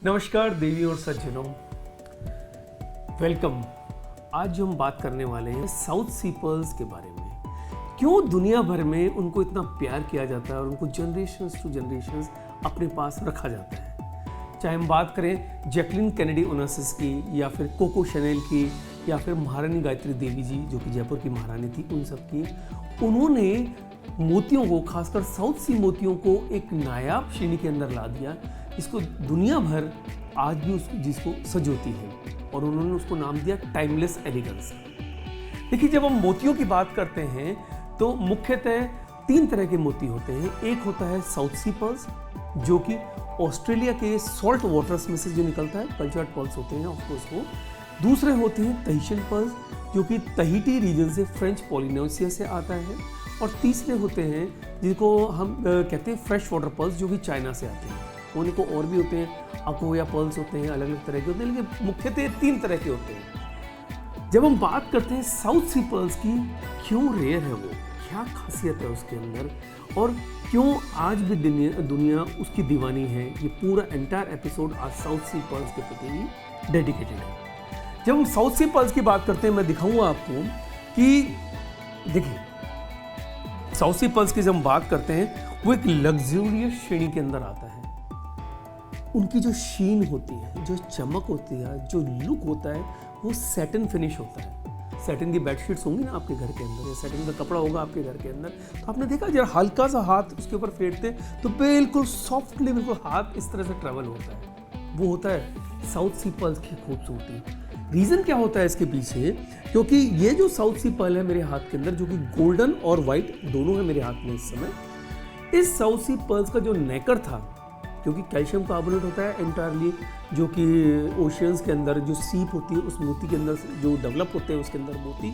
नमस्कार देवी और सज्जनों, वेलकम। आज जो हम बात करने वाले हैं साउथ सी पर्ल्स के बारे में। क्यों दुनिया भर में उनको इतना प्यार किया जाता है और उनको जनरेशंस टू जनरेशंस अपने पास रखा जाता है। चाहे हम बात करें जैकलिन कैनेडी ओनासिस की, या फिर कोको शैनेल की, या फिर महारानी गायत्री देवी जी जो कि जयपुर की महारानी थी, उन सब की। उन्होंने मोतियों को, खासकर साउथ सी मोतियों को एक नायाब श्रेणी के अंदर ला दिया, इसको दुनिया भर आज भी जिसको सजोती है, और उन्होंने उसको नाम दिया टाइमलेस एलिगेंस। देखिए, जब हम मोतियों की बात करते हैं तो मुख्यतः तीन तरह के मोती होते हैं। एक होता है साउथ सी पर्ल्स, जो कि ऑस्ट्रेलिया के सॉल्ट वाटर्स में से जो निकलता है, कल्चर्ड पर्ल्स होते हैं ऑफकोर्स वो। दूसरे होते हैं तहिशियन पर्ल्स, जो कि तहिटी रीजन से, फ्रेंच पॉलिनेशिया से आता है। और तीसरे होते हैं जिनको हम कहते हैं फ्रेश वाटर पर्ल्स, जो कि चाइना से आते हैं। होने को और भी होते हैं, अकोया पर्ल्स होते हैं, अलग अलग तरह के होते हैं, लेकिन मुख्यतः तीन तरह के होते हैं। जब हम बात करते हैं साउथ सी पर्ल्स की, क्यों रेयर है वो, क्या खासियत है उसके अंदर, और क्यों आज भी दुनिया उसकी दीवानी है, ये पूरा एंटायर एपिसोड आज साउथ सी पर्ल्स के प्रति ही डेडिकेटेड है। जब हम साउथ सी पर्ल्स की बात करते हैं, मैं दिखाऊंगा आपको कि देखिए, साउथ सी पर्ल्स की जब हम बात करते हैं, वो एक लग्जूरियस श्रेणी के अंदर आता है। उनकी जो शीन होती है, जो चमक होती है, जो लुक होता है, वो सैटिन फिनिश होता है। सैटिन की बेडशीट्स होंगी ना आपके घर के अंदर, या सैटिन का कपड़ा होगा आपके घर के अंदर, तो आपने देखा जरा हल्का सा हाथ उसके ऊपर फेरते तो बिल्कुल सॉफ्टली, बिल्कुल हाथ इस तरह से ट्रेवल होता है। वो होता है साउथ सी पर्ल्स की खूबसूरती। रीज़न क्या होता है इसके पीछे? क्योंकि ये जो साउथ सी पर्ल है मेरे हाथ के अंदर, जो कि गोल्डन और वाइट दोनों है मेरे हाथ में इस समय, इस साउथ सी पर्ल्स का जो नेकर था, क्योंकि कैल्शियम कार्बोनेट होता है एंटायरली, जो कि ओशियंस के अंदर जो सीप होती है, उस मोती के अंदर जो डेवलप होते हैं उसके अंदर मोती,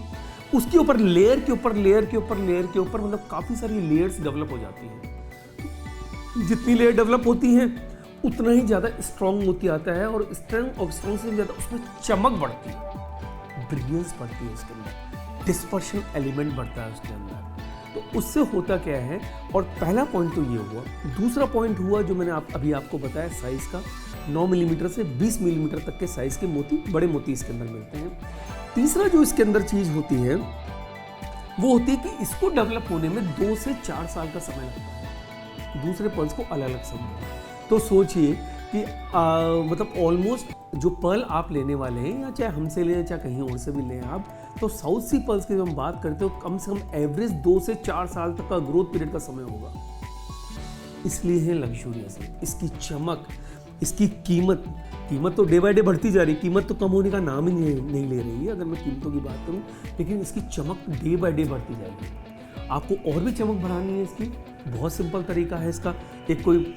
उसके ऊपर लेयर के ऊपर लेयर के ऊपर लेयर के ऊपर, मतलब काफ़ी सारी लेयर्स डेवलप हो जाती हैं। जितनी लेयर डेवलप होती हैं उतना ही ज़्यादा स्ट्रॉन्ग मोती आता है, और स्ट्रॉन्ग से ज़्यादा उसमें चमक बढ़ती है, ब्रिलियंस बढ़ती है उसके अंदर, डिस्पर्शन एलिमेंट बढ़ता है उसके अंदर। तो उससे होता क्या है, और पहला पॉइंट तो ये हुआ। दूसरा पॉइंट हुआ जो मैंने अभी आपको बताया, साइज़ का। 9 मिलीमीटर से 20 मिलीमीटर तक के साइज़ के मोती, बड़े मोती इसके अंदर मिलते हैं। तीसरा जो इसके अंदर चीज़ होती है, वो होती है कि इसको डेवलप होने में 2 से 4 साल का समय लगता है, दूसरे पर्ल्स को अलग अलग समय। तो सोचिए कि मतलब ऑलमोस्ट जो पर्ल आप लेने वाले हैं, या चाहे हमसे लें चाहे कहीं और से भी लें आप, तो साउथ सी पर्ल्स की जब हम बात करते हो, कम से कम एवरेज 2 से 4 साल तक का ग्रोथ पीरियड का समय होगा। इसलिए है लग्जूरियस, इसकी चमक, इसकी कीमत तो डे बाय डे बढ़ती जा रही है। कीमत तो कम होने का नाम ही नहीं ले रही है, अगर मैं कीमतों की बात करूं, लेकिन इसकी चमक डे बाय डे बढ़ती जाएगी। आपको और भी चमक बढ़ानी है इसकी, बहुत सिंपल तरीका है इसका। एक कोई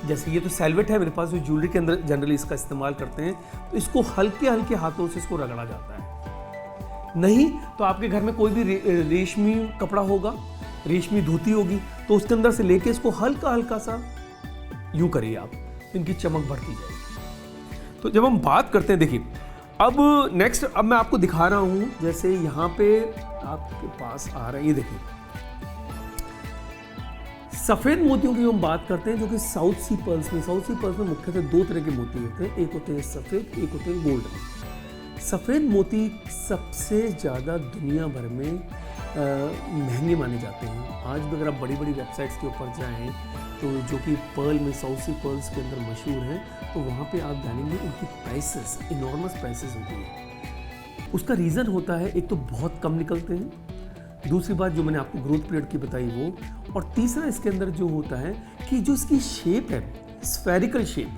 जैसे ये तो सेलवेट है मेरे पास, जो ज्वेलरी के अंदर जनरली इसका इस्तेमाल करते हैं, तो इसको हल्के हल्के हाथों से इसको रगड़ा जाता है। नहीं तो आपके घर में कोई भी रेशमी कपड़ा होगा, रेशमी धोती होगी, तो उसके अंदर से लेके इसको हल्का हल्का सा यूं करिए आप, इनकी चमक बढ़ती जाएगी। तो जब हम बात करते हैं, देखिए अब नेक्स्ट, अब मैं आपको दिखा रहा हूं, जैसे यहाँ पे आपके पास आ रहा है, ये देखिए सफ़ेद मोतियों की हम बात करते हैं, जो कि साउथ सी पर्ल्स में मुख्यतः 2 तरह के मोती होते हैं। एक होते हैं सफ़ेद, एक होते हैं गोल्डन। सफ़ेद मोती सबसे ज़्यादा दुनिया भर में महंगे माने जाते हैं। आज भी अगर आप बड़ी बड़ी वेबसाइट्स के ऊपर जाएं, तो जो कि पर्ल में साउथ सी पर्ल्स के अंदर मशहूर हैं, तो वहाँ पे आप जानेंगे उनकी प्राइसेस, इनॉर्मस प्राइसेस होती है। उसका रीज़न होता है, एक तो बहुत कम निकलते हैं, दूसरी बात जो मैंने आपको ग्रोथ पीरियड की बताई वो, और तीसरा इसके अंदर जो होता है कि जो इसकी शेप है, spherical shape,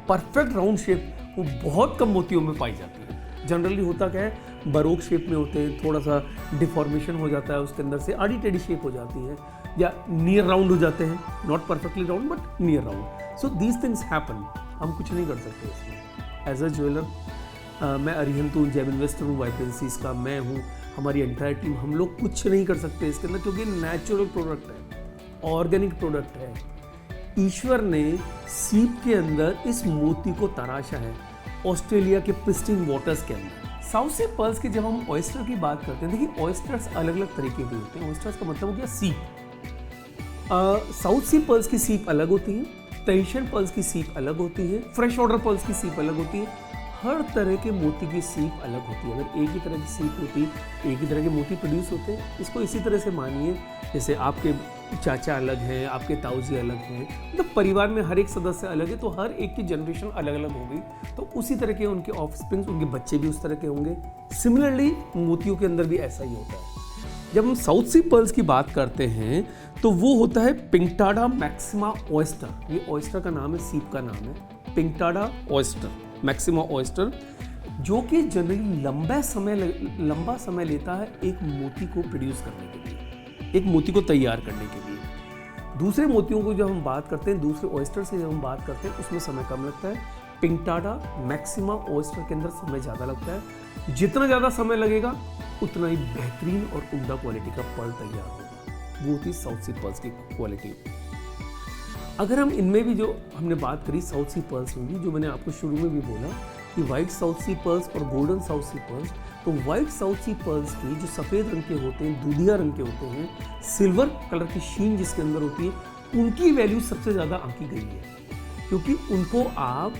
perfect round shape, वो बहुत कम मोतियों में पाई जाती है। जनरली होता क्या है, बरोक शेप में होते हैं, थोड़ा सा डिफॉर्मेशन हो जाता है उसके अंदर से, आड़ी टेढ़ी शेप हो जाती है, या नियर राउंड हो जाते हैं, not perfectly round but near round. So these things happen, हम कुछ नहीं कर सकते इसमें। एज अ ज्वेलर मैं अरिहंत हूँ, जेम इन्वेस्टर हूँ, वाइब्रेंसीज का मैं हूँ, हमारी एंटायर टीम, हम लोग कुछ नहीं कर सकते इसके अंदर, क्योंकि नेचुरल प्रोडक्ट है, ऑर्गेनिक प्रोडक्ट है। ईश्वर ने सीप के अंदर इस मोती को तराशा है, ऑस्ट्रेलिया के प्रिस्टीन वाटर्स के अंदर। साउथ सी पर्ल्स की जब हम ऑयस्टर की बात करते हैं, देखिए ऑयस्टर्स अलग अलग तरीके के होते हैं। ऑयस्टर्स का मतलब हो गया सीप। साउथ सी पर्ल्स की सीप अलग होती है, तहिशन पर्ल्स की सीप अलग होती है, फ्रेश वाटर पर्ल्स की सीप अलग होती है। हर तरह के मोती की सीप अलग होती है। अगर एक ही तरह की सीप होती, एक ही तरह के मोती प्रोड्यूस होते हैं, इसको इसी तरह से मानिए जैसे आपके चाचा अलग हैं, आपके ताऊजी अलग हैं, मतलब परिवार में हर एक सदस्य अलग है, तो हर एक की जनरेशन अलग अलग होगी, तो उसी तरह के उनके ऑफस्प्रिंग्स, उनके बच्चे भी उस तरह के होंगे। सिमिलरली मोतियों के अंदर भी ऐसा ही होता है। जब हम साउथ सी पर्ल्स की बात करते हैं तो वो होता है पिंकटाडा मैक्सिमा ऑयस्टर। ये ऑयस्टर का नाम है, सीप का नाम है पिंकटाडा ऑयस्टर, मैक्सिमा ऑयस्टर, जो कि जनरली लंबा समय लेता है एक मोती को प्रोड्यूस करने के लिए, एक मोती को तैयार करने के लिए। दूसरे मोतियों को जब हम बात करते हैं, दूसरे ऑयस्टर से जब हम बात करते हैं, उसमें समय कम लगता है। पिंकटाडा मैक्सिमा ऑयस्टर के अंदर समय ज़्यादा लगता है। जितना ज़्यादा समय लगेगा उतना ही बेहतरीन और उम्दा क्वालिटी का पर्ल तैयार होगा। वो होती है साउथ सी पर्ल्स की क्वालिटी। अगर हम इनमें भी जो हमने बात करी साउथ सी पर्ल्स में भी, जो मैंने आपको शुरू में भी बोला कि वाइट साउथ सी पर्ल्स और गोल्डन साउथ सी पर्ल्स, तो वाइट साउथ सी पर्ल्स की जो सफ़ेद रंग के होते हैं, दूधिया रंग के होते हैं, सिल्वर कलर की शीन जिसके अंदर होती है, उनकी वैल्यू सबसे ज़्यादा आंकी गई है, क्योंकि उनको आप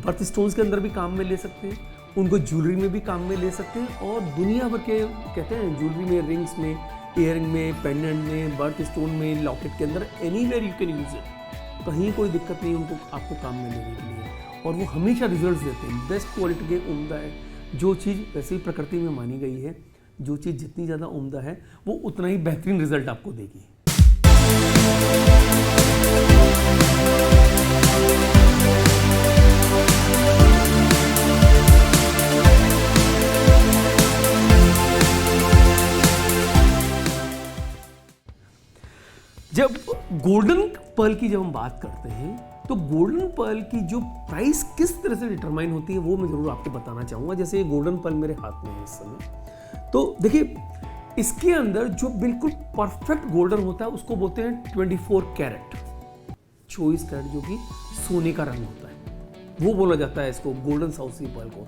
बर्थ स्टोन्स के अंदर भी काम में ले सकते हैं, उनको ज्वेलरी में भी काम में ले सकते हैं, और दुनिया भर के कहते हैं ज्वेलरी में, रिंग्स में, ईयरिंग में, पेंडेंट में, बर्थ स्टोन में, लॉकेट के अंदर, anywhere you can use it. कहीं कोई दिक्कत नहीं उनको आपको काम में लेने के लिए, और वो हमेशा रिजल्ट्स देते हैं, बेस्ट क्वालिटी के, उम्दा है। जो चीज़ वैसे ही प्रकृति में मानी गई है, जो चीज़ जितनी ज़्यादा उम्दा है वो उतना ही बेहतरीन रिजल्ट आपको देगी। जब गोल्डन पर्ल की जब हम बात करते हैं तो गोल्डन पर्ल की जो प्राइस किस तरह से डिटरमाइन होती है वो मैं जरूर आपको बताना चाहूँगा। जैसे ये गोल्डन पर्ल मेरे हाथ में है इस समय, तो देखिए इसके अंदर जो बिल्कुल परफेक्ट गोल्डन होता है उसको बोलते हैं 24 कैरेट, 24 कैरेट, जो कि सोने का रंग होता है, वो बोला जाता है इसको गोल्डन साउथ सी पर्ल को।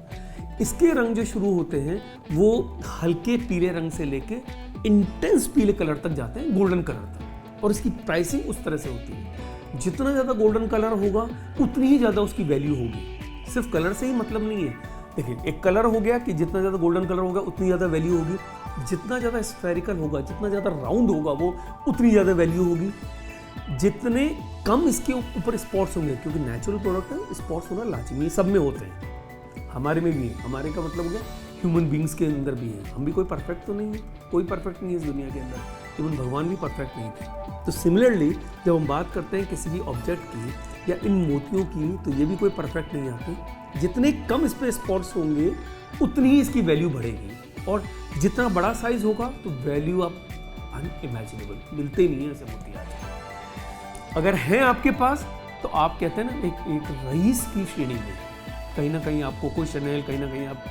इसके रंग जो शुरू होते हैं वो हल्के पीले रंग से लेके इंटेंस पीले कलर तक जाते हैं, गोल्डन कलर तक, और इसकी प्राइसिंग उस तरह से होती है। जितना ज़्यादा गोल्डन कलर होगा उतनी ही ज़्यादा उसकी वैल्यू होगी। सिर्फ कलर से ही मतलब नहीं है। देखिए एक कलर हो गया कि जितना ज़्यादा गोल्डन कलर होगा उतनी ज़्यादा वैल्यू होगी, जितना ज़्यादा स्फेरिकल होगा, जितना ज़्यादा राउंड होगा वो उतनी ज़्यादा वैल्यू होगी। जितने कम इसके ऊपर स्पॉट्स होंगे, क्योंकि नेचुरल प्रोडक्ट है, स्पॉट्स होना लाजमी, सब में होते हैं, हमारे में भी है। हमारे का मतलब हो गया ह्यूमन बींग्स के अंदर भी है, हम भी कोई परफेक्ट तो नहीं है, कोई परफेक्ट नहीं है इस दुनिया के अंदर, इवन भगवान भी परफेक्ट नहीं थे। तो सिमिलरली जब हम बात करते हैं किसी भी ऑब्जेक्ट की या इन मोतियों की, तो ये भी कोई परफेक्ट नहीं आते। जितने कम इस पर स्पॉट्स होंगे उतनी ही इसकी वैल्यू बढ़ेगी, और जितना बड़ा साइज होगा तो वैल्यू आप अनइमेजिनेबल, मिलते नहीं है ऐसे मोती आज। अगर हैं आपके पास तो आप कहते हैं ना एक रईस की श्रेणी में, कहीं ना कहीं आप कोको शनेल, कहीं ना कहीं आप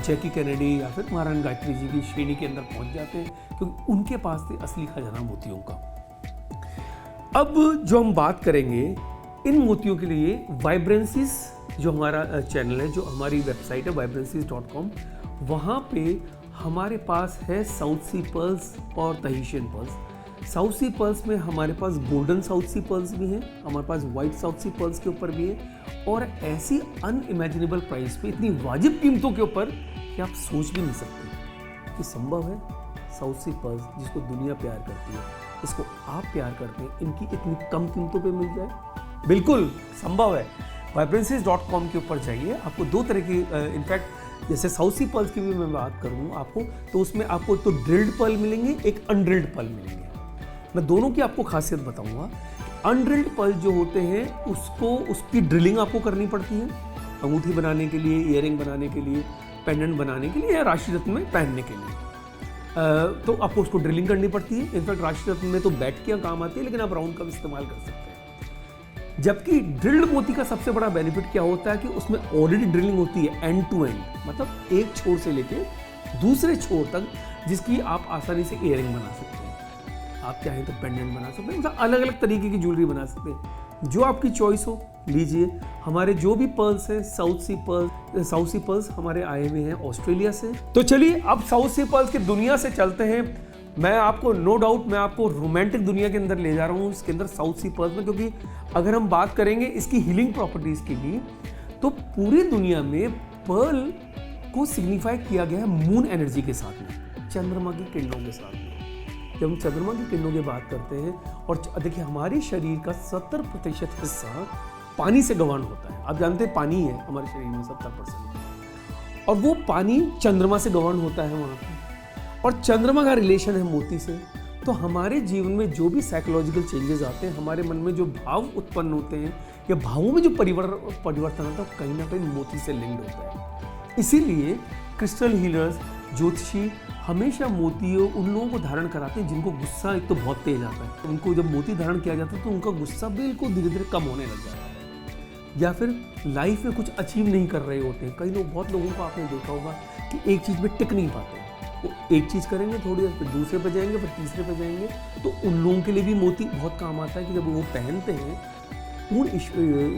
जैकी कैनेडी या फिर महारानी गायत्री जी की श्रेणी के अंदर पहुंच जाते हैं, क्योंकि उनके पास थे असली खजाना मोतियों का। अब जो हम बात करेंगे इन मोतियों के लिए, वाइब्रेंसीज जो हमारा चैनल है, जो हमारी वेबसाइट है vibrancies.com, वहाँ पे हमारे पास है साउथ सी पर्ल्स और तहिशियन पर्ल्स। साउथ सी पर्ल्स में हमारे पास गोल्डन साउथ सी पर्ल्स भी हैं, हमारे पास वाइट साउथ सी पर्ल्स के ऊपर भी है, और ऐसी अनइमेजिनेबल प्राइस पे, इतनी वाजिब कीमतों के ऊपर कि आप सोच भी नहीं सकते कि संभव है साउथ सी पर्ल्स, जिसको दुनिया प्यार करती है, इसको आप प्यार करते हैं, इनकी इतनी कम कीमतों पे मिल जाए। बिल्कुल संभव है। vibrancies.com के ऊपर जाइए, आपको दो तरह की, इनफैक्ट जैसे साउथ सी पर्ल्स की भी मैं बात करूँ आपको, तो उसमें आपको तो ड्रिल्ड पर्ल मिलेंगे, एक अनड्रिल्ड पर्ल मिलेंगे। मैं दोनों की आपको खासियत बताऊंगा। अनड्रिल्ड पर्ल जो होते हैं उसकी ड्रिलिंग आपको करनी पड़ती है, अंगूठी बनाने के लिए, ईयरिंग बनाने के लिए, पेंडेंट बनाने के लिए, या राशि रत्न में पहनने के लिए, तो आपको उसको ड्रिलिंग करनी पड़ती है। इनफैक्ट राशि रत्न में तो बैठकियाँ काम आती है, लेकिन आप राउंड का भी इस्तेमाल कर सकते हैं। जबकि ड्रिल्ड मोती का सबसे बड़ा बेनिफिट क्या होता है कि उसमें ऑलरेडी ड्रिलिंग होती है एंड टू एंड, मतलब एक छोर से लेके दूसरे छोर तक, जिसकी आप आसानी से ईयरिंग बना सकते हैं, आप चाहें तो पेंडेंट बना सकते हैं, मतलब अलग अलग तरीके की ज्वेलरी बना सकते हैं, जो आपकी चॉइस हो लीजिए। हमारे जो भी पर्ल्स हैं साउथ सी पर्ल्स हमारे आए हुए हैं ऑस्ट्रेलिया से। तो चलिए अब साउथ सी पर्ल्स की दुनिया से चलते हैं मैं आपको नो डाउट मैं आपको रोमांटिक दुनिया के अंदर ले जा रहा हूँ, इसके अंदर साउथ सी पर्ल्स में, क्योंकि अगर हम बात करेंगे इसकी हीलिंग प्रॉपर्टीज की भी, तो पूरी दुनिया में पर्ल को सिग्निफाई किया गया है मून एनर्जी के साथ में, चंद्रमा की किरणों के साथ में। जब हम चंद्रमा की किरणों की बात करते हैं, और देखिए हमारे शरीर का 70% हिस्सा पानी से गवान होता है। आप जानते हैं पानी है हमारे शरीर में 70%, और वो पानी चंद्रमा से गवान होता है वहाँ पर, और चंद्रमा का रिलेशन है मोती से। तो हमारे जीवन में जो भी साइकोलॉजिकल चेंजेस आते हैं, हमारे मन में जो भाव उत्पन्न होते हैं या भावों में जो परिवर्तन आता है, कहीं ना कहीं मोती से लिंक्ड होता है। इसीलिए क्रिस्टल हीलर्स, ज्योतिषी हमेशा मोतियों उन लोगों को धारण कराते हैं जिनको गुस्सा एक तो बहुत तेज आता है। उनको जब मोती धारण किया जाता है तो उनका गुस्सा बिल्कुल धीरे धीरे कम होने लग जाता है, या फिर लाइफ में कुछ अचीव नहीं कर रहे होते हैं। कई लोग, बहुत लोगों को आपने देखा होगा कि एक चीज़ में टिक नहीं पाते, वो एक चीज़ करेंगे थोड़ी देर, फिर दूसरे पे जाएंगे, फिर तीसरे पे जाएंगे। तो उन लोगों के लिए भी मोती बहुत काम आता है कि जब वो पहनते हैं पूर्ण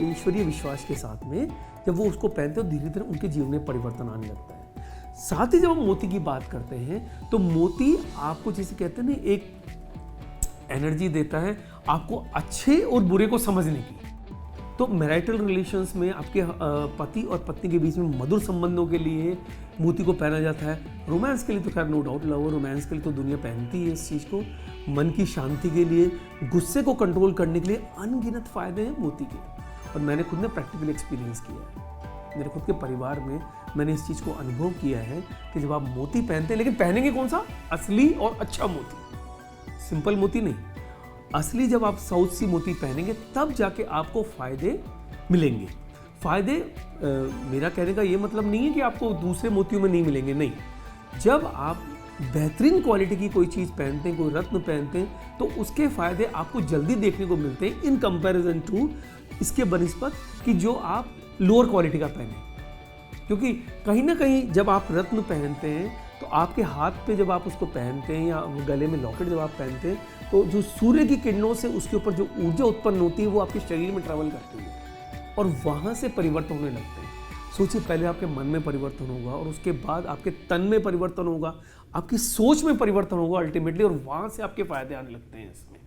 ईश्वरीय विश्वास के साथ में, जब वो उसको पहनते हैं तो धीरे धीरे उनके जीवन में परिवर्तन आने लगता है। साथ ही जब हम मोती की बात करते हैं तो मोती आपको, जैसे कहते हैं ना, एक एनर्जी देता है आपको अच्छे और बुरे को समझने की। तो मैरिटल रिलेशंस में आपके पति और पत्नी के बीच में मधुर संबंधों के लिए मोती को पहना जाता है। रोमांस के लिए तो खैर नो डाउट, लव और रोमांस के लिए तो दुनिया पहनती है इस चीज़ को। मन की शांति के लिए, गुस्से को कंट्रोल करने के लिए अनगिनत फायदे हैं मोती के, और मैंने खुद ने प्रैक्टिकल एक्सपीरियंस किया है। मेरे खुद के परिवार में मैंने इस चीज़ को अनुभव किया है कि जब आप मोती पहनते हैं, लेकिन पहनेंगे कौन सा? असली और अच्छा मोती, सिंपल मोती नहीं। असली जब आप साउथ सी मोती पहनेंगे तब जाके आपको फ़ायदे मिलेंगे। फ़ायदे मेरा कहने का ये मतलब नहीं है कि आपको दूसरे मोतियों में नहीं मिलेंगे, नहीं। जब आप बेहतरीन क्वालिटी की कोई चीज़ पहनते हैं, कोई रत्न पहनते हैं, तो उसके फ़ायदे आपको जल्दी देखने को मिलते हैं इन कंपैरिजन टू इसके बनिस्बत कि जो आप लोअर क्वालिटी का पहने। क्योंकि कहीं ना कहीं जब आप रत्न पहनते हैं तो आपके हाथ पे जब आप उसको पहनते हैं, या गले में लॉकेट जब आप पहनते हैं, तो जो सूर्य की किरणों से उसके ऊपर जो ऊर्जा उत्पन्न होती है वो आपके शरीर में ट्रैवल करती है और वहाँ से परिवर्तन होने लगते हैं। सोचिए, पहले आपके मन में परिवर्तन होगा और उसके बाद आपके तन में परिवर्तन होगा, आपकी सोच में परिवर्तन होगा अल्टीमेटली, और वहाँ से आपके फायदे आने लगते हैं इसमें।